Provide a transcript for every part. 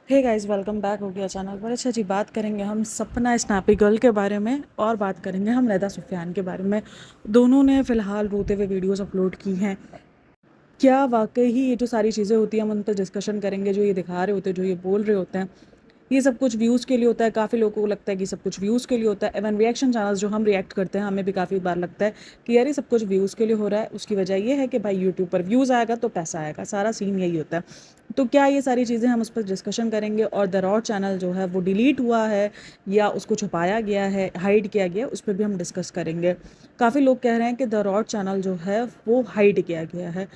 Hey guys, welcome back हो गया channel पर। अच्छा जी, बात करेंगे हम सपना स्नैपी गर्ल के बारे में और बात करेंगे हम रैदा सुफियान के बारे में। दोनों ने फ़िलहाल रोते हुए वीडियोस अपलोड की हैं। क्या वाकई ही ये जो सारी चीज़ें होती हैं हम उन पर डिस्कशन करेंगे। जो ये दिखा रहे होते हैं, जो ये बोल रहे होते हैं, ये सब कुछ व्यूज़ के लिए होता है। काफ़ी लोगों को लगता है कि सब कुछ व्यूज़ के लिए होता है। इवन रिएक्शन चैनल्स जो हम रिएक्ट करते हैं, हमें भी काफ़ी बार लगता है कि यार ये सब कुछ व्यूज़ के लिए हो रहा है। उसकी वजह ये है कि भाई यूट्यूब पर व्यूज़ आएगा तो पैसा आएगा, सारा सीन यही होता है। तो क्या ये सारी चीज़ें हम उस पर डिस्कशन करेंगे। और द रॉ चैनल जो है वो डिलीट हुआ है या उसको छुपाया गया है, हाइड किया गया है, उस पर भी हम डिस्कस करेंगे। काफ़ी लोग कह रहे हैं कि द रॉ चैनल जो है वो हाइड किया गया है।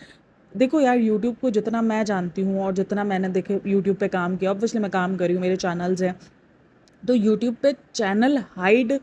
देखो यार, यूट्यूब को जितना मैं जानती हूँ और जितना मैंने देखे यूट्यूब पे काम किया, ऑब्वियसली मैं काम करी हूँ, मेरे चैनल्स हैं। तो यूट्यूब पे channel hide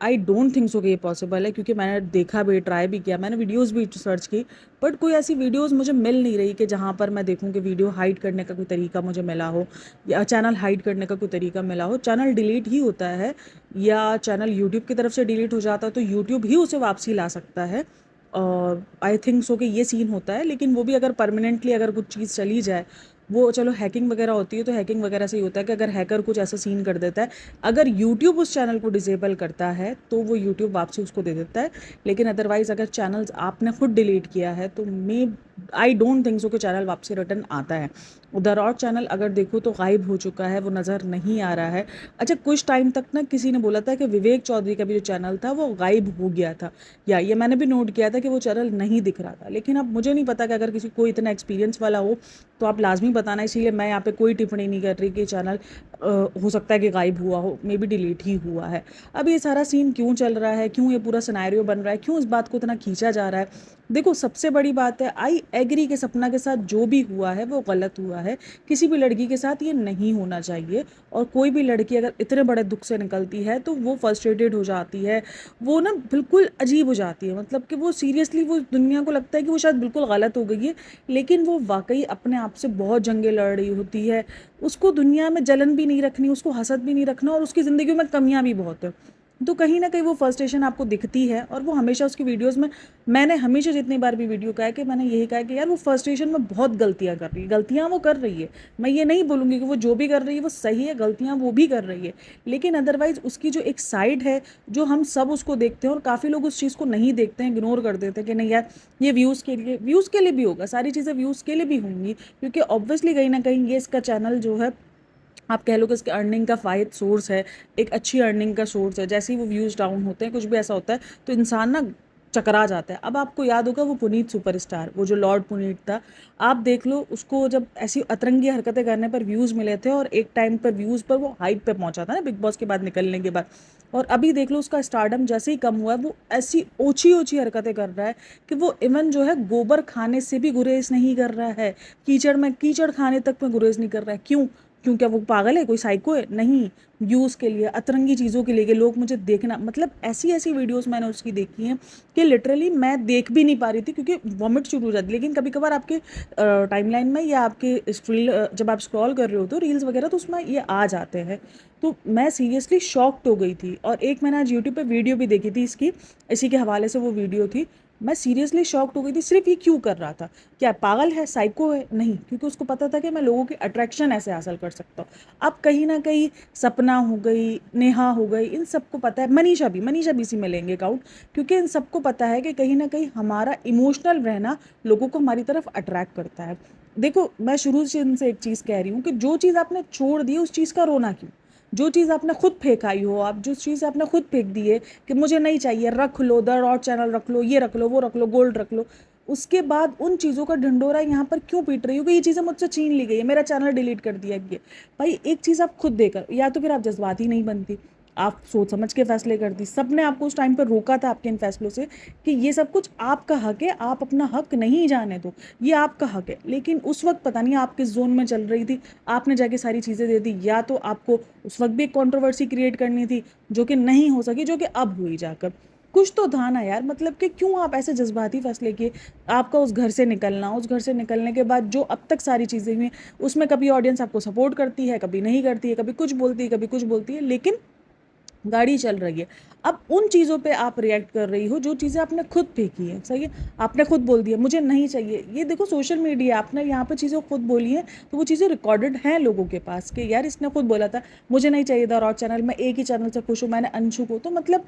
I don't think so कि ये पॉसिबल है, क्योंकि मैंने देखा भी, ट्राई भी किया, मैंने वीडियोस भी सर्च की, बट कोई ऐसी वीडियोस मुझे मिल नहीं रही कि जहाँ पर मैं देखूँ कि वीडियो हाइड करने का कोई तरीका मुझे मिला हो या चैनल हाइड करने का कोई तरीका मिला हो। चैनल डिलीट ही होता है या चैनल यूट्यूब की तरफ से डिलीट हो जाता है तो यूट्यूब ही उसे वापसी ला सकता है। और आई थिंक सो कि ये सीन होता है। लेकिन वो भी अगर परमानेंटली अगर कुछ चीज़ चली जाए, वो चलो हैकिंग वगैरह होती है तो हैकिंग वगैरह से ही होता है कि अगर हैकर कुछ ऐसा सीन कर देता है, अगर यूट्यूब उस चैनल को डिसेबल करता है तो वो यूट्यूब वापसी उसको दे देता है। लेकिन अदरवाइज़ अगर चैनल्स आपने खुद डिलीट किया है तो मे आई डोंट थिंक सो कि चैनल वापसी रिटर्न आता है। द रॉड चैनल अगर देखो तो गायब हो चुका है, वो नज़र नहीं आ रहा है। अच्छा, कुछ टाइम तक ना किसी ने बोला था कि विवेक चौधरी का भी जो चैनल था वो गायब हो गया था, या ये मैंने भी नोट किया था कि वो चैनल नहीं दिख रहा था। लेकिन अब मुझे नहीं पता कि अगर किसी को इतना एक्सपीरियंस वाला हो तो आप लाजमी बताना। इसीलिए मैं यहाँ पे कोई टिप्पणी नहीं कर रही कि चैनल हो सकता है कि गायब हुआ हो, मे बी डिलीट ही हुआ है। अब ये सारा सीन क्यों चल रहा है, क्यों ये पूरा सिनेरियो बन रहा है, क्यों इस बात को इतना खींचा जा रहा है? देखो, सबसे बड़ी बात है, आई एग्री कि सपना के साथ जो भी हुआ है वो गलत हुआ है। किसी भी लड़की के साथ ये नहीं होना चाहिए। और कोई भी लड़की अगर इतने बड़े दुख से निकलती है तो वो फ्रस्ट्रेटेड हो जाती है, वो ना बिल्कुल अजीब हो जाती है। मतलब कि वो सीरियसली, वो दुनिया को लगता है कि वो शायद बिल्कुल गलत हो गई है, लेकिन वो वाकई अपने आप से बहुत जंगें लड़ रही होती है। उसको दुनिया में जलन भी नहीं रखनी, उसको हसद भी नहीं रखना, और उसकी ज़िंदगी में कमियां भी बहुत है। तो कहीं ना कहीं वो फ्रस्ट्रेशन आपको दिखती है। और वो हमेशा उसकी वीडियोस में, मैंने हमेशा जितनी बार भी वीडियो कहा है कि मैंने यही कहा है कि यार वो फ्रस्ट्रेशन में बहुत गलतियां कर रही है, गलतियां वो कर रही है। मैं ये नहीं बोलूँगी कि वो जो भी कर रही है वो सही है, गलतियां वो भी कर रही है। लेकिन अदरवाइज़ उसकी जो एक साइड है, जो हम सब उसको देखते हैं और काफ़ी लोग उस चीज़ को नहीं देखते हैं, इग्नोर कर देते हैं कि नहीं यार, ये व्यूज़ के लिए भी होगा, सारी चीज़ें व्यूज़ के लिए भी होंगी, क्योंकि ऑब्वियसली कहीं ना कहीं ये इसका चैनल जो है, आप कह लो कि इसके अर्निंग का फ़ायद सोर्स है, एक अच्छी अर्निंग का सोर्स है। जैसे ही वो व्यूज़ डाउन होते हैं, कुछ भी ऐसा होता है, तो इंसान ना चकरा जाता है। अब आपको याद होगा वो पुनीत सुपरस्टार, वो जो लॉर्ड पुनीत था, आप देख लो उसको जब ऐसी अतरंगी हरकतें करने पर व्यूज़ मिले थे, और एक टाइम पर व्यूज़ पर वो हाइप पे पहुंचा था ना बिग बॉस के बाद निकलने के बाद। और अभी देख लो उसका स्टारडम जैसे ही कम हुआ है, वो ऐसी ओछी ओछी हरकतें कर रहा है कि वो इवन जो है गोबर खाने से भी गुरेज नहीं कर रहा है, कीचड़ में कीचड़ खाने तक में गुरेज नहीं कर रहा है। क्यों? क्यों? क्या वो पागल है, कोई साइको है? नहीं, व्यूज़ के लिए, अतरंगी चीज़ों के लिए कि लोग मुझे देखना, मतलब ऐसी ऐसी वीडियोस मैंने उसकी देखी हैं कि लिटरली मैं देख भी नहीं पा रही थी, क्योंकि वॉमिट शुरू हो जाती। लेकिन कभी कभार आपके टाइमलाइन में या आपके स्ट्रील जब आप स्क्रॉल कर रहे हो तो रील्स वगैरह, तो उसमें ये आ जाते हैं। तो मैं सीरियसली शॉक्ड हो गई थी। और एक मैंने आज यूट्यूब पे वीडियो भी देखी थी इसकी, इसी के हवाले से वो वीडियो थी। मैं सीरियसली शॉक्ड हो गई थी। सिर्फ ये क्यों कर रहा था? क्या पागल है, साइको है? नहीं, क्योंकि उसको पता था कि मैं लोगों की अट्रैक्शन ऐसे हासिल कर सकता हूँ। अब कहीं ना कहीं सपना हो गई, नेहा हो गई, इन सबको पता है, मनीषा भी इसी में लेंगे काउंट, क्योंकि इन सबको पता है कि कहीं ना कहीं हमारा इमोशनल रहना लोगों को हमारी तरफ अट्रैक्ट करता है। देखो, मैं शुरू से इनसे एक चीज़ कह रही हूँ कि जो चीज़ आपने छोड़ दी है उस चीज़ का रोना क्यों? जो चीज़ आपने खुद फेंकाई हो, आप जो चीज़ आपने खुद फेंक दी है कि मुझे नहीं चाहिए, रख लो, द रॉड चैनल रख लो, ये रख लो, वो रख लो, गोल्ड रख लो, उसके बाद उन चीज़ों का ढिंडोरा यहाँ पर क्यों पीट रही हो कि ये चीज़ें मुझसे छीन ली गई है, मेरा चैनल डिलीट कर दिया गया? भाई, एक चीज़ आप खुद देकर, या तो फिर आप जज्बाती नहीं बनती, आप सोच समझ के फैसले करती। सबने आपको उस टाइम पर रोका था आपके इन फैसलों से कि ये सब कुछ आपका हक है, आप अपना हक नहीं जाने दो, ये आपका हक है। लेकिन उस वक्त पता नहीं आप किस जोन में चल रही थी, आपने जाके सारी चीज़ें दे दी। या तो आपको उस वक्त भी एक कंट्रोवर्सी क्रिएट करनी थी जो कि नहीं हो सकी, जो कि अब हुई जाकर। कुछ तो था ना यार, मतलब कि क्यों आप ऐसे जज्बाती फैसले किए? आपका उस घर से निकलना, उस घर से निकलने के बाद जो अब तक सारी चीज़ें हुई, उसमें कभी ऑडियंस आपको सपोर्ट करती है, कभी नहीं करती है, कभी कुछ बोलती है, कभी कुछ बोलती है, लेकिन गाड़ी चल रही है। अब उन चीज़ों पे आप रिएक्ट कर रही हो जो चीज़ें आपने खुद फेंकी है, सही है? आपने खुद बोल दिया मुझे नहीं चाहिए। ये देखो सोशल मीडिया, आपने यहाँ पे चीज़ें खुद बोली हैं, तो वो चीज़ें रिकॉर्डेड हैं लोगों के पास कि यार इसने खुद बोला था मुझे नहीं चाहिए था रॉ चैनल, मैं एक ही चैनल से खुश हूँ, मैंने अंशु को। तो मतलब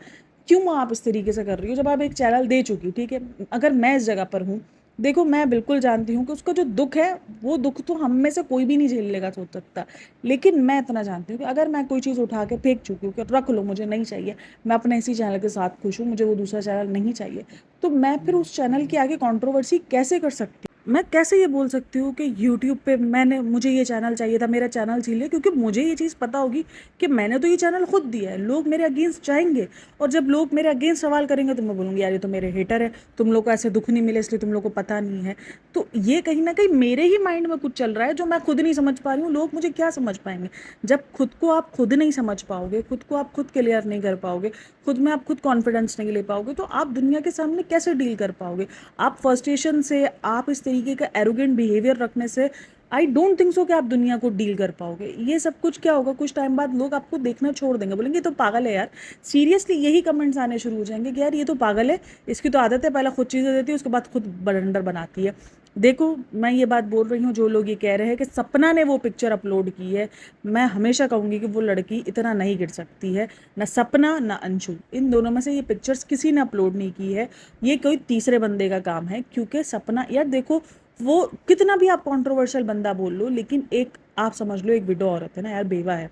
क्यों आप इस तरीके से कर रही हो जब आप एक चैनल दे चुकी, ठीक है? अगर मैं इस जगह पर हूँ, देखो मैं बिल्कुल जानती हूँ कि उसका जो दुख है, वो दुख तो हम में से कोई भी नहीं झेल लेगा, सोच सकता। लेकिन मैं इतना जानती हूँ कि अगर मैं कोई चीज़ उठा के फेंक चुकी हूँ कि रख लो मुझे नहीं चाहिए, मैं अपने इसी चैनल के साथ खुश हूँ, मुझे वो दूसरा चैनल नहीं चाहिए, तो मैं फिर उस चैनल की आगे कंट्रोवर्सी कैसे कर सकती हूँ? मैं कैसे ये बोल सकती हूँ कि यूट्यूब पे मुझे ये चैनल चाहिए था, मेरा चैनल छीन लिया, क्योंकि मुझे ये चीज़ पता होगी कि मैंने तो ये चैनल खुद दिया है, लोग मेरे अगेंस्ट जाएंगे। और जब लोग मेरे अगेंस्ट सवाल करेंगे तो मैं बोलूँगी यार ये तो मेरे हेटर है, तुम लोग को ऐसे दुख नहीं मिले इसलिए तुम लोग को पता नहीं है। तो ये कहीं ना कहीं मेरे ही माइंड में कुछ चल रहा है जो मैं खुद नहीं समझ पा रही हूँ, लोग मुझे क्या समझ पाएंगे? जब खुद को आप खुद नहीं समझ पाओगे, खुद को आप खुद क्लियर नहीं कर पाओगे, खुद में आप खुद कॉन्फिडेंस नहीं ले पाओगे, तो आप दुनिया के सामने कैसे डील कर पाओगे? आप फ्रस्ट्रेशन से, आप इस तरीके का एरोगेंट बिहेवियर रखने से आई डोंट थिंक सो कि आप दुनिया को डील कर पाओगे। ये सब कुछ क्या होगा, कुछ टाइम बाद लोग आपको देखना छोड़ देंगे, बोलेंगे ये तो पागल है यार। सीरियसली यही कमेंट्स आने शुरू हो जाएंगे कि यार ये तो पागल है, इसकी तो आदत है पहले खुद चीज़ें देती है उसके बाद खुद बरंडर बनाती है। देखो मैं ये बात बोल रही हूँ, जो लोग ये कह रहे हैं कि सपना ने वो पिक्चर अपलोड की है, मैं हमेशा कहूँगी कि वो लड़की इतना नहीं गिर सकती है। ना सपना ना अंशु, इन दोनों में से ये पिक्चर्स किसी ने अपलोड नहीं की है, ये कोई तीसरे बंदे का काम है। क्योंकि सपना यार देखो, वो कितना भी आप कंट्रोवर्शियल बंदा बोल लो, लेकिन एक आप समझ लो एक विडो औरत है ना यार, बेवा है।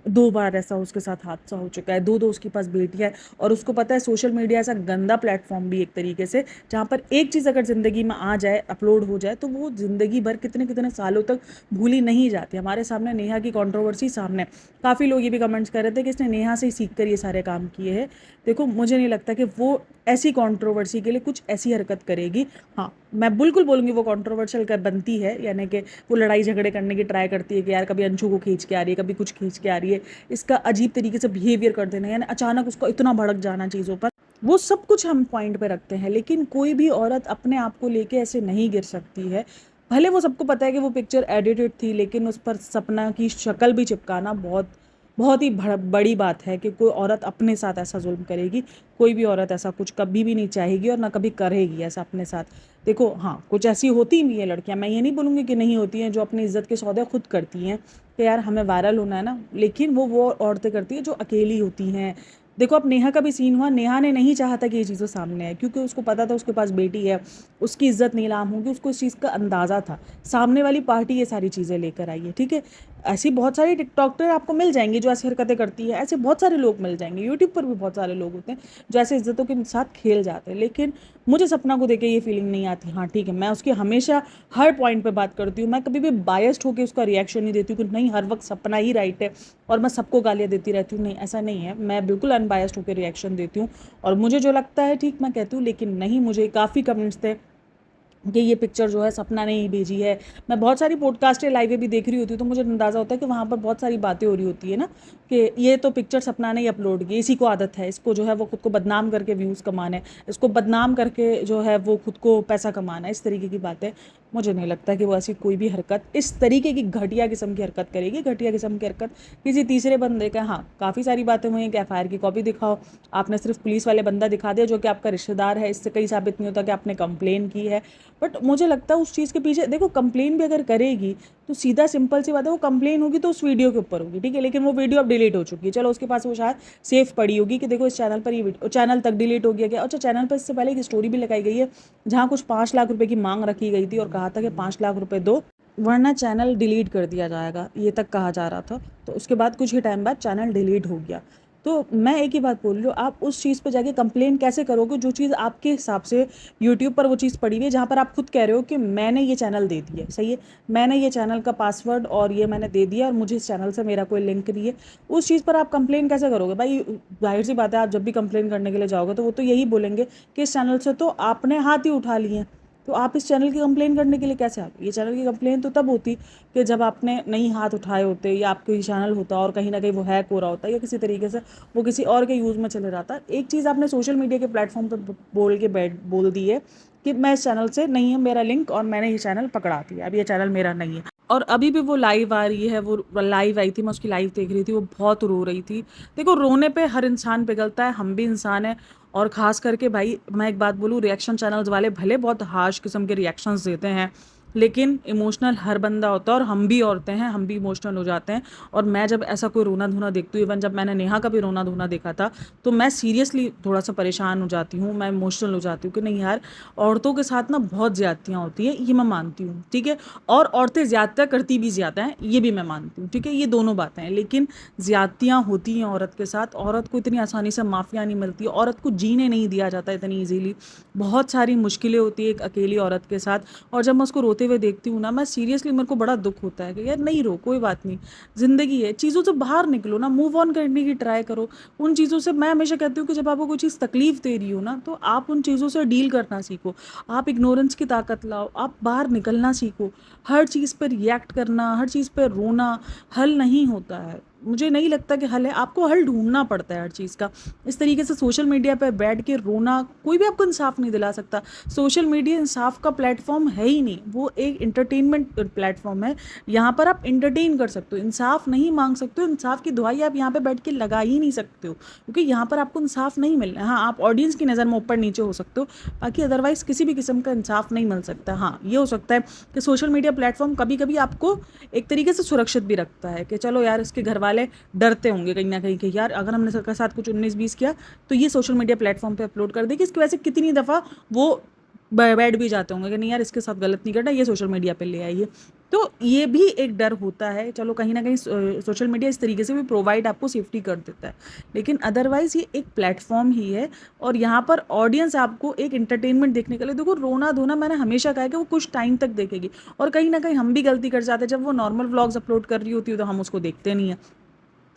2 बार ऐसा उसके साथ हादसा हो चुका है, दो उसके पास बेटियां है, और उसको पता है सोशल मीडिया ऐसा गंदा प्लेटफॉर्म भी एक तरीके से, जहाँ पर एक चीज़ अगर ज़िंदगी में आ जाए, अपलोड हो जाए, तो वो ज़िंदगी भर कितने कितने सालों तक भूली नहीं जाती। हमारे सामने नेहा की कंट्रोवर्सी सामने, काफ़ी लोग ये भी कमेंट्स कर रहे थे कि इसने नेहा से ही सीख कर ये सारे काम किए हैं। देखो मुझे नहीं लगता कि वो ऐसी कंट्रोवर्सी के लिए कुछ ऐसी हरकत करेगी। हाँ, मैं बिल्कुल बोलूँगी वो कंट्रोवर्शियल कर बनती है, यानी कि वो लड़ाई झगड़े करने की ट्राई करती है कि यार कभी अंशु को खींच के आ रही है, कभी कुछ खींच के आ रही है, इसका अजीब तरीके से बिहेवियर कर देना, यानी अचानक उसको इतना भड़क जाना चीज़ों पर, वो सब कुछ हम पॉइंट पे रखते हैं। लेकिन कोई भी औरत अपने आप को लेके ऐसे नहीं गिर सकती है। भले वो सबको पता है कि वो पिक्चर एडिटेड थी, लेकिन उस पर सपना की शक्ल भी चिपकाना बहुत बहुत ही बड़ी बात है कि कोई औरत अपने साथ ऐसा जुल्म करेगी। कोई भी औरत ऐसा कुछ कभी भी नहीं चाहेगी और ना कभी करेगी ऐसा अपने साथ। देखो हाँ, कुछ ऐसी होती भी है लड़कियां, मैं ये नहीं बोलूँगी कि नहीं होती हैं, जो अपनी इज्जत के सौदे खुद करती हैं कि यार हमें वायरल होना है ना, लेकिन वो औरतें करती हैं जो अकेली होती हैं। देखो अब नेहा का भी सीन हुआ, नेहा ने नहीं चाहा था कि ये चीज़ें सामने आए, क्योंकि उसको पता था उसके पास बेटी है, उसकी इज्जत नीलाम होगी, उसको इस चीज़ का अंदाज़ा था। सामने वाली पार्टी ये सारी चीज़ें लेकर आई है, ठीक है? ऐसी बहुत सारी टिकटॉकर आपको मिल जाएंगी जो ऐसी हरकतें करती है, ऐसे बहुत सारे लोग मिल जाएंगे, यूट्यूब पर भी बहुत सारे लोग होते हैं जो ऐसे इज्जतों के साथ खेल जाते हैं। लेकिन मुझे सपना को देख के ये फीलिंग नहीं आती। हाँ ठीक है, मैं उसकी हमेशा हर पॉइंट पे बात करती हूँ, मैं कभी भी बायस्ड होकर उसका रिएक्शन नहीं देती हूँ कि नहीं हर वक्त सपना ही राइट है और मैं सबको गालियाँ देती रहती हूँ। नहीं, ऐसा नहीं है, मैं बिल्कुल अनबायस्ड होकर रिएक्शन देती हूँ और मुझे जो लगता है ठीक मैं कहती हूँ। लेकिन नहीं, मुझे काफ़ी कमेंट्स थे कि ये पिक्चर जो है सपना ने ही भेजी है। मैं बहुत सारी पॉडकास्टें लाइवें भी देख रही होती हूँ, तो मुझे अंदाज़ा होता है कि वहाँ पर बहुत सारी बातें हो रही होती है ना, कि ये तो पिक्चर सपना ने ही अपलोड की, इसी को आदत है, इसको जो है वो खुद को बदनाम करके व्यूज़ कमाना है, इसको बदनाम करके जो है वो खुद को पैसा कमाना है, इस तरीके की बातें। मुझे नहीं लगता कि वो ऐसी कोई भी हरकत इस तरीके की घटिया किस्म की हरकत करेगी। घटिया किस्म की हरकत किसी तीसरे बंदे का, हाँ काफ़ी सारी बातें हुई हैं कि एफआईआर की कॉपी दिखाओ, आपने सिर्फ पुलिस वाले बंदा दिखा दिया जो कि आपका रिश्तेदार है, इससे कहीं साबित नहीं होता कि आपने कंप्लेन की है। बट मुझे लगता है उस चीज़ के पीछे, देखो कंप्लेन भी अगर करेगी तो सीधा सिंपल सी बात है, वो कंप्लेन होगी तो उस वीडियो के ऊपर होगी, ठीक है? लेकिन वो वीडियो अब डिलीट हो चुकी है, चलो उसके पास वो शायद सेफ पड़ी होगी कि देखो इस चैनल पर ये चैनल तक डिलीट हो गया। अच्छा, चैनल पर इससे पहले एक स्टोरी भी लगाई गई है जहाँ कुछ 5 लाख रुपए की मांग रखी गई थी और कहा था कि 5 लाख रुपए दो वरना चैनल डिलीट कर दिया जाएगा, ये तक कहा जा रहा था। तो उसके बाद कुछ ही टाइम बाद चैनल डिलीट हो गया। तो मैं एक ही बात बोल रही हूँ, आप उस चीज़ पे जाके कंप्लेन कैसे करोगे जो चीज़ आपके हिसाब से यूट्यूब पर वो चीज़ पड़ी हुई है, जहाँ पर आप खुद कह रहे हो कि मैंने ये चैनल दे दिया है, सही है, मैंने ये चैनल का पासवर्ड और ये मैंने दे दिया और मुझे इस चैनल से मेरा कोई लिंक नहीं है। उस चीज़ पर आप कंप्लेन कैसे करोगे भाई? जाहिर सी बात है, आप जब भी कंप्लेन करने के लिए जाओगे तो वो तो यही बोलेंगे कि इस चैनल से तो आपने हाथ ही उठा लिए हैं, तो आप इस चैनल की कंप्लेन करने के लिए कैसे आते? ये चैनल की कंप्लेन तो तब होती कि जब आपने नहीं हाथ उठाए होते या आपका ही चैनल होता और कहीं ना कहीं वो हैक हो रहा होता या किसी तरीके से वो किसी और के यूज़ में चले जाता। एक चीज़ आपने सोशल मीडिया के प्लेटफॉर्म पर बोल दी है कि मैं इस चैनल से नहीं है मेरा लिंक और मैंने ये चैनल पकड़ा दिया, अब ये चैनल मेरा नहीं है। और अभी भी वो लाइव आ रही है, वो लाइव आई थी, मैं उसकी लाइव देख रही थी, वो बहुत रो रही थी। देखो रोने पे हर इंसान पिघलता है, हम भी इंसान हैं। और ख़ास करके भाई मैं एक बात बोलूँ, रिएक्शन चैनल्स वाले भले बहुत हार्श किस्म के रिएक्शंस देते हैं, लेकिन इमोशनल हर बंदा होता है, और हम भी औरतें हैं, हम भी इमोशनल हो जाते हैं। और मैं जब ऐसा कोई रोना धोना देखती हूँ, इवन जब मैंने नेहा का भी रोना धोना देखा था, तो मैं सीरियसली थोड़ा सा परेशान हो जाती हूँ, मैं इमोशनल हो जाती हूँ कि नहीं यार, औरतों के साथ ना बहुत ज़्यादतियाँ होती हैं, ये मैं मानती हूँ, ठीक है। और औरतें ज़्यादतियाँ करती भी ज़्यादा हैं, ये भी मैं मानती हूँ, ठीक है, ये दोनों बातें हैं। लेकिन ज़्यादतियाँ होती हैं औरत के साथ, औरत को इतनी आसानी से माफ़िया नहीं मिलती, औरत को जीने नहीं दिया जाता इतनी ईजीली। बहुत सारी मुश्किलें होती है एक अकेली औरत के साथ। और जब मैं उसको रोते हुए देखती हूँ ना, मैं सीरियसली, मेरे को बड़ा दुख होता है कि यार नहीं रो, कोई बात नहीं, ज़िंदगी है, चीज़ों से बाहर निकलो ना, मूव ऑन करने की ट्राई करो। उन चीज़ों से, मैं हमेशा कहती हूँ कि जब आपको कोई चीज़ तकलीफ दे रही हो ना, तो आप उन चीज़ों से डील करना सीखो। आप इग्नोरेंस की ताकत लाओ, आप बाहर निकलना सीखो। हर चीज़ पर रिएक्ट करना, हर चीज़ पर रोना हल नहीं होता है। मुझे नहीं लगता कि हल है, आपको हल ढूंढना पड़ता है हर चीज़ का। इस तरीके से सोशल मीडिया पर बैठ के रोना कोई भी आपको इंसाफ नहीं दिला सकता। सोशल मीडिया इंसाफ का प्लेटफॉर्म है ही नहीं, वो एक इंटरटेनमेंट प्लेटफॉर्म है। यहाँ पर आप इंटरटेन कर सकते हो, इंसाफ नहीं मांग सकते हो। इंसाफ की दुहाई आप यहाँ पे बैठ के लगा ही नहीं सकते हो, क्योंकि यहाँ पर आपको इंसाफ नहीं मिलना है। हाँ, आप ऑडियंस की नज़र में ऊपर नीचे हो सकते हो, बाकी अदरवाइज़ किसी भी किस्म का इंसाफ नहीं मिल सकता। हाँ, ये हो सकता है कि सोशल मीडिया प्लेटफॉर्म कभी कभी आपको एक तरीके से सुरक्षित भी रखता है, कि चलो यार, इसके घर वाले डरते होंगे कहीं ना कहीं कि यार अगर हमने सबके साथ कुछ 19-20 किया, तो ये सोशल मीडिया प्लेटफॉर्म पे अपलोड कर देगी। इसकी वजह से कितनी दफ़ा वो बैठ भी जाते होंगे कि नहीं यार, इसके साथ गलत नहीं करना, ये सोशल मीडिया पे ले आइए। तो ये भी एक डर होता है। चलो कहीं ना कहीं सोशल मीडिया इस तरीके से भी प्रोवाइड आपको सेफ्टी कर देता है, लेकिन अदरवाइज़ ये एक प्लेटफॉर्म ही है। और यहाँ पर ऑडियंस आपको एक इंटरटेनमेंट देखने के लिए, देखो रोना धोना मैंने हमेशा कहा है कि वो कुछ टाइम तक देखेगी। और कहीं ना कहीं हम भी गलती कर जाते हैं, जब वो नॉर्मल व्लॉग्स अपलोड कर रही होती है तो हम उसको देखते नहीं हैं।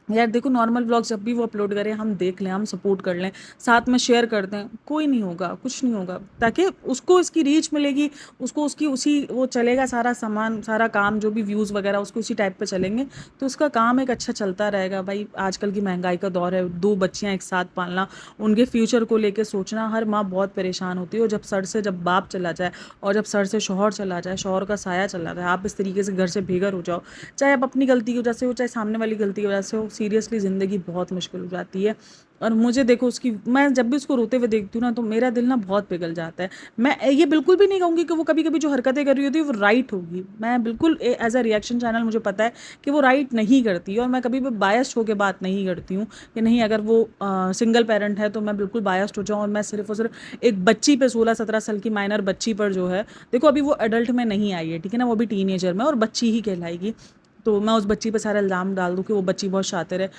यार देखो, नॉर्मल व्लॉग जब भी वो अपलोड करें, हम देख लें, हम सपोर्ट कर लें, साथ में शेयर कर दें, कोई नहीं होगा, कुछ नहीं होगा, ताकि उसको इसकी रीच मिलेगी, उसको उसकी उसी वो चलेगा, सारा सामान, सारा काम, जो भी व्यूज़ वगैरह उसको उसी टाइप पे चलेंगे, तो उसका काम एक अच्छा चलता रहेगा। भाई आजकल की महंगाई का दौर है, 2 बच्चियाँ एक साथ पालना, उनके फ्यूचर को लेकर सोचना, हर माँ बहुत परेशान होती है। और जब सर से जब बाप चला जाए, और जब सर से शौहर चला जाए, शौहर का साया चला जाए, आप इस तरीके से घर से बेघर हो जाओ, चाहे आप अपनी गलती की वजह से हो, चाहे सामने वाली गलती की वजह से हो, सीरियसली ज़िंदगी बहुत मुश्किल हो जाती है। और मुझे देखो, उसकी, मैं जब भी उसको रोते हुए देखती हूँ ना, तो मेरा दिल ना बहुत पिघल जाता है। मैं ये बिल्कुल भी नहीं कहूँगी कि वो कभी कभी जो हरकतें कर रही होती है वो राइट होगी। मैं बिल्कुल एज अ रिएक्शन चैनल मुझे पता है कि वो राइट नहीं करती, और मैं कभी भी बायस्ड होकर बात नहीं करती हूँ कि नहीं, अगर वो सिंगल पेरेंट है तो मैं बिल्कुल बायस्ड हो जाऊँ और मैं सिर्फ और सिर्फ एक बच्ची पे, 16-17 साल की माइनर बच्ची पर जो है, देखो अभी वो एडल्ट में नहीं आई है, ठीक है ना, वो भी टीनेजर में और बच्ची ही कहलाएगी, तो मैं उस बच्ची पे सारा इल्ज़ाम डाल दूँ कि वो बच्ची बहुत शातिर है।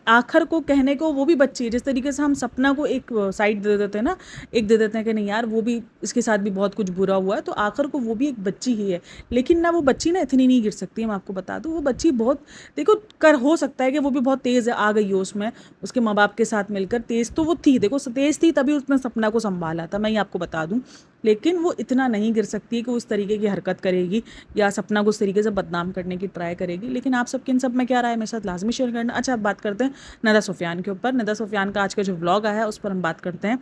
आखिर को कहने को वो भी बच्ची है। जिस तरीके से हम सपना को एक साइड दे देते हैं ना, एक दे देते हैं कि नहीं यार, वो भी, इसके साथ भी बहुत कुछ बुरा हुआ है, तो आखिर को वो भी एक बच्ची ही है। लेकिन ना, वो बच्ची ना इतनी नहीं गिर सकती है, मैं आपको बता दूँ। वो बच्ची बहुत, देखो, कर हो सकता है कि वो भी बहुत तेज़ आ गई हो उसमें, उसके माँ बाप के साथ मिलकर तेज़ तो वो थी, देखो तेज़ थी, तभी उसने सपना को संभाला था, मैं ये आपको बता दूँ। लेकिन वो इतना नहीं गिर सकती कि उस तरीके की हरकत करेगी या सपना को उस तरीके से बदनाम करने की ट्राई करेगी। लेकिन आप सबके इन सब में क्या राय है, मेरे साथ लाजमी शेयर करना। अच्छा, अब बात करते हैं नदा सुफियान के ऊपर। नदा सुफियान का आज का जो व्लॉग आया है उस पर हम बात करते हैं।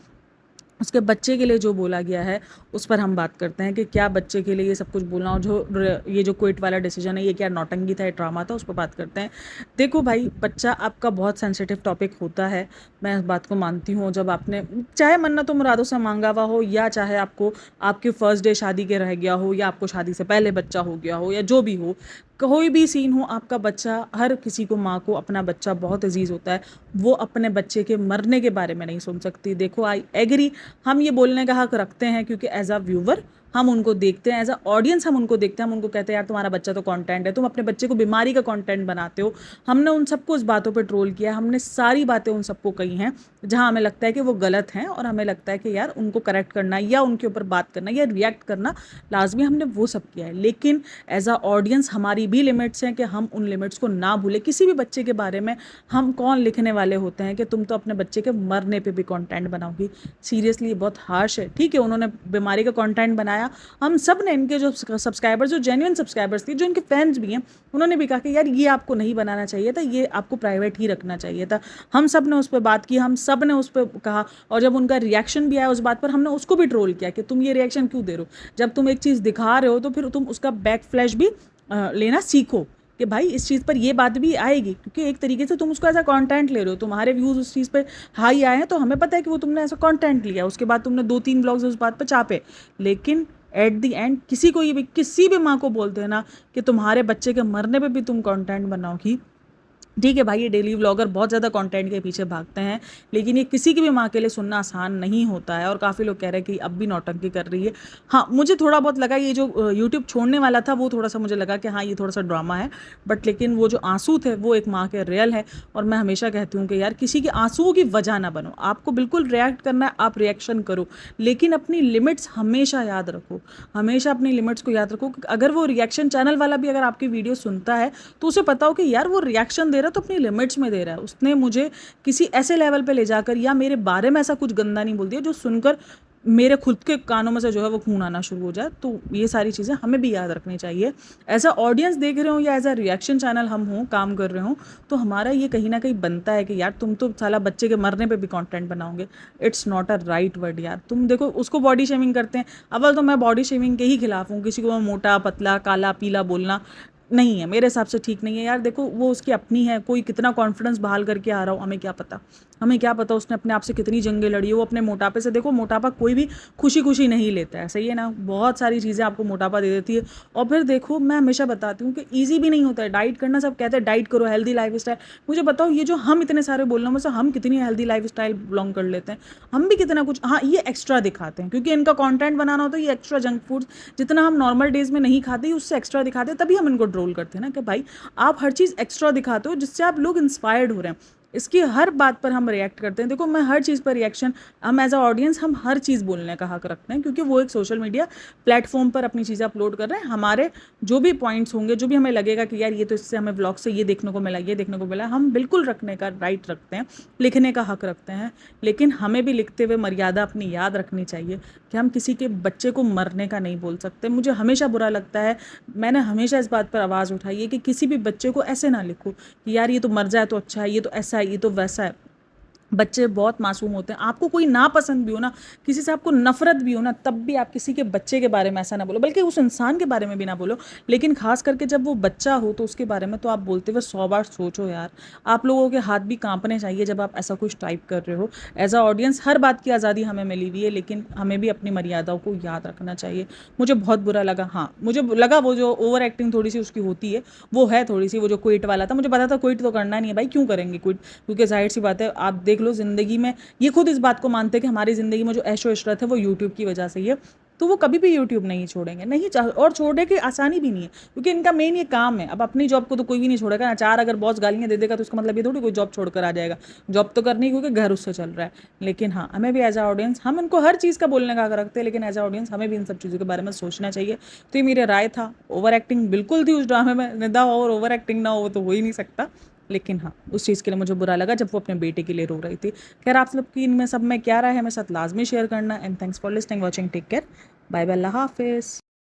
उसके बच्चे के लिए जो बोला गया है उस पर हम बात करते हैं कि क्या बच्चे के लिए ये सब कुछ बोलना, और ये जो क्विट वाला डिसीजन है, ये क्या नौटंकी था, ये ड्रामा था, उस पर बात करते हैं। देखो भाई, बच्चा आपका बहुत सेंसिटिव टॉपिक होता है, मैं इस बात को मानती हूँ। जब आपने, चाहे मन्नतों मुरादों से मांगा हुआ हो, या चाहे आपको आपके फर्स्ट डे शादी के रह गया हो, या आपको शादी से पहले बच्चा हो गया हो, या जो भी हो, कोई भी सीन हो, आपका बच्चा, हर किसी को, माँ को अपना बच्चा बहुत अजीज़ होता है। वो अपने बच्चे के मरने के बारे में नहीं सुन सकती। देखो, आई एग्री, हम ये बोलने का हक रखते हैं, क्योंकि एज अ व्यूवर हम उनको देखते हैं, एज अ ऑडियंस हम उनको देखते हैं, हम उनको कहते हैं यार तुम्हारा बच्चा तो कंटेंट है, तुम अपने बच्चे को बीमारी का कंटेंट बनाते हो। हमने उन सबको इस बातों पे ट्रोल किया है, हमने सारी बातें उन सबको कही हैं जहाँ हमें लगता है कि वो गलत हैं, और हमें लगता है कि यार उनको करेक्ट करना या उनके ऊपर बात करना या रिएक्ट करना लाजमी, हमने वो सब किया है। लेकिन एज अ ऑडियंस हमारी भी लिमिट्स हैं कि हम उन लिमिट्स को ना भूलें। किसी भी बच्चे के बारे में हम कौन लिखने वाले होते हैं कि तुम तो अपने बच्चे के मरने पे भी कंटेंट बनाओगी। सीरियसली ये बहुत हार्श है। ठीक है, उन्होंने बीमारी का कंटेंट बनाया, हम सब ने, इनके जो सब्सक्राइबर्स, जो जेन्युइन सब्सक्राइबर्स थे, जो इनके फैंस भी हैं, उन्होंने भी कहा कि यार ये आपको नहीं बनाना चाहिए था, ये आपको प्राइवेट ही रखना चाहिए था। हम सब ने उस पर बात की, हम सब ने उस पर कहा, और जब उनका रिएक्शन भी आया उस बात पर, हमने उसको भी ट्रोल किया कि तुम ये रिएक्शन क्यों दे रहे हो। जब तुम एक चीज़ दिखा रहे हो तो फिर तुम उसका बैक फ्लैश भी लेना सीखो कि भाई इस चीज़ पर ये बात भी आएगी, क्योंकि एक तरीके से तुम उसको ऐसा कंटेंट ले रहे हो, तुम्हारे व्यूज़ उस चीज़ पे हाई आए हैं तो हमें पता है कि वो तुमने ऐसा कंटेंट लिया, उसके बाद तुमने 2-3 ब्लॉग्स उस बात पर छापे, लेकिन एट द एंड किसी भी माँ को बोल देना कि तुम्हारे बच्चे के मरने पे भी तुम कंटेंट बनाओगी। ठीक है भाई, ये डेली व्लॉगर बहुत ज़्यादा कंटेंट के पीछे भागते हैं, लेकिन ये किसी की भी माँ के लिए सुनना आसान नहीं होता है। और काफ़ी लोग कह रहे हैं कि अब भी नौटंकी कर रही है। हाँ, मुझे थोड़ा बहुत लगा ये जो यूट्यूब छोड़ने वाला था वो थोड़ा सा मुझे लगा कि हाँ ये थोड़ा सा ड्रामा है, बट लेकिन वो जो आंसू थे वो एक माँ के रियल है। और मैं हमेशा कहती हूँ कि यार किसी के आंसुओं की वजह ना बनो, आपको बिल्कुल रिएक्ट करना है, आप रिएक्शन करो, लेकिन अपनी लिमिट्स हमेशा याद रखो, हमेशा अपनी लिमिट्स को याद रखो। अगर वो रिएक्शन चैनल वाला भी अगर आपकी वीडियो सुनता है तो उसे पता हो कि यार वो रिएक्शन दे रहा है तो अपनी लिमिट्स में दे रहा है, उसने मुझे किसी ऐसे लेवल पे ले जाकर या मेरे बारे में ऐसा कुछ गंदा नहीं बोल दिया जो सुनकर मेरे खुद के कानों में से जो है वो खून आना शुरू हो जाए। तो ये सारी चीज़ें हमें भी याद रखनी चाहिए। एज अ ऑडियंस देख रहे हो या एज अ रिएक्शन चैनल हम हों, काम कर रहे हो, तो हमारा ये कहीं ना कहीं बनता है कि यार तुम तो साला बच्चे के मरने पे भी कंटेंट बनाओगे। It's not a right word यार। तुम देखो उसको बॉडी शेमिंग करते हैं, अव्वल तो मैं बॉडी शेमिंग के ही खिलाफ हूँ, किसी को मोटा पतला काला पीला बोलना नहीं है, मेरे हिसाब से ठीक नहीं है यार। देखो वो उसकी अपनी है, कोई कितना कॉन्फिडेंस बहाल करके आ रहा हो, हमें क्या पता, हमें क्या पता उसने अपने आप से कितनी जंगें लड़ी है। वो अपने मोटापे से, देखो मोटापा कोई भी खुशी खुशी नहीं लेता है, सही है ना, बहुत सारी चीज़ें आपको मोटापा दे देती है। और फिर देखो मैं हमेशा बताती हूँ कि ईजी भी नहीं होता है डाइट करना। सब कहते हैं डाइट करो, हेल्दी लाइफ स्टाइल। मुझे बताओ ये जो हम इतने सारे बोल रहे हैं, हम कितनी हेल्दी लाइफ स्टाइल बिलोंग कर लेते हैं, हम भी कितना कुछ, हाँ ये एक्स्ट्रा दिखाते हैं क्योंकि इनका कंटेंट बनाना होता है। ये एक्स्ट्रा जंक फूड्स जितना हम नॉर्मल डेज में नहीं खाते, उससे एक्स्ट्रा दिखाते हैं, तभी हम इनको ट्रोल करते हैं ना कि भाई आप हर चीज़ एक्स्ट्रा दिखाते हो जिससे आप लोग इंस्पायर्ड हो रहे हैं। इसकी हर बात पर हम रिएक्ट करते हैं। देखो मैं हर चीज़ पर रिएक्शन, हम एज अ ऑडियंस हम हर चीज़ बोलने का हक रखते हैं, क्योंकि वो एक सोशल मीडिया प्लेटफॉर्म पर अपनी चीज़ें अपलोड कर रहे हैं। हमारे जो भी पॉइंट्स होंगे, जो भी हमें लगेगा कि यार ये तो इससे हमें ब्लॉग से ये देखने को मिला, ये देखने को मिला, हम बिल्कुल रखने का राइट रखते हैं, लिखने का हक रखते हैं। लेकिन हमें भी लिखते हुए मर्यादा अपनी याद रखनी चाहिए कि हम किसी के बच्चे को मरने का नहीं बोल सकते। मुझे हमेशा बुरा लगता है, मैंने हमेशा इस बात पर आवाज़ उठाई है कि किसी भी बच्चे को ऐसे ना लिखो कि यार ये तो मर जाए तो अच्छा है, ये तो ऐसा है, ये तो वैसा है। बच्चे बहुत मासूम होते हैं। आपको कोई नापसंद भी हो ना, किसी से आपको नफरत भी हो ना, तब भी आप किसी के बच्चे के बारे में ऐसा ना बोलो, बल्कि उस इंसान के बारे में भी ना बोलो। लेकिन खास करके जब वो बच्चा हो तो उसके बारे में तो आप बोलते हुए 100 बार सोचो यार। आप लोगों के हाथ भी कांपने चाहिए जब आप ऐसा कुछ टाइप कर रहे हो। एज अ ऑडियंस हर बात की आज़ादी हमें मिली हुई है, लेकिन हमें भी अपनी मर्यादाओं को याद रखना चाहिए। मुझे बहुत बुरा लगा, हाँ मुझे लगा वो जो ओवर एक्टिंग थोड़ी सी उसकी होती है, वो है थोड़ी सी। वो जो क्विट वाला था, मुझे पता था क्विट तो करना नहीं है भाई, क्यों करेंगे क्विट, क्योंकि जाहिर सी बात है आप देख लो ज़िंदगी में, ये खुद इस बात को मानते हैं कि हमारी ज़िंदगी में जो ऐशो इशरत है वो यूट्यूब की वजह से ही है। तो वो कभी भी यूट्यूब नहीं छोड़ेंगे, नहीं और छोड़ने की आसानी भी नहीं है, क्योंकि इनका मेन ये काम है। अब अपनी जॉब को तो कोई भी नहीं छोड़ेगा ना। चार अगर बॉस गालियाँ दे देगा तो उसका मतलब ये थोड़ी कोई जॉब छोड़कर आ जाएगा। जॉब तो करनी है क्योंकि घर उससे चल रहा है। लेकिन हाँ, हमें भी एज अ ऑडियंस, हम इनको हर चीज़ का बोलने का हक रखते हैं, लेकिन एज अ ऑडियंस हमें भी इन सब चीज़ों के बारे में सोचना चाहिए। तो ये मेरी राय था। ओवर एक्टिंग बिल्कुल थी उस ड्रामे में, निदा और ओवर एक्टिंग ना हो तो हो ही नहीं सकता। लेकिन हाँ, उस चीज़ के लिए मुझे बुरा लगा जब वो अपने बेटे के लिए रो रही थी। खैर आप सब की इनमें सब में क्या राय है मेरे साथ लाजमी शेयर करना। And thanks for listening, watching, take care, bye bye, अल्लाह हाफिज़।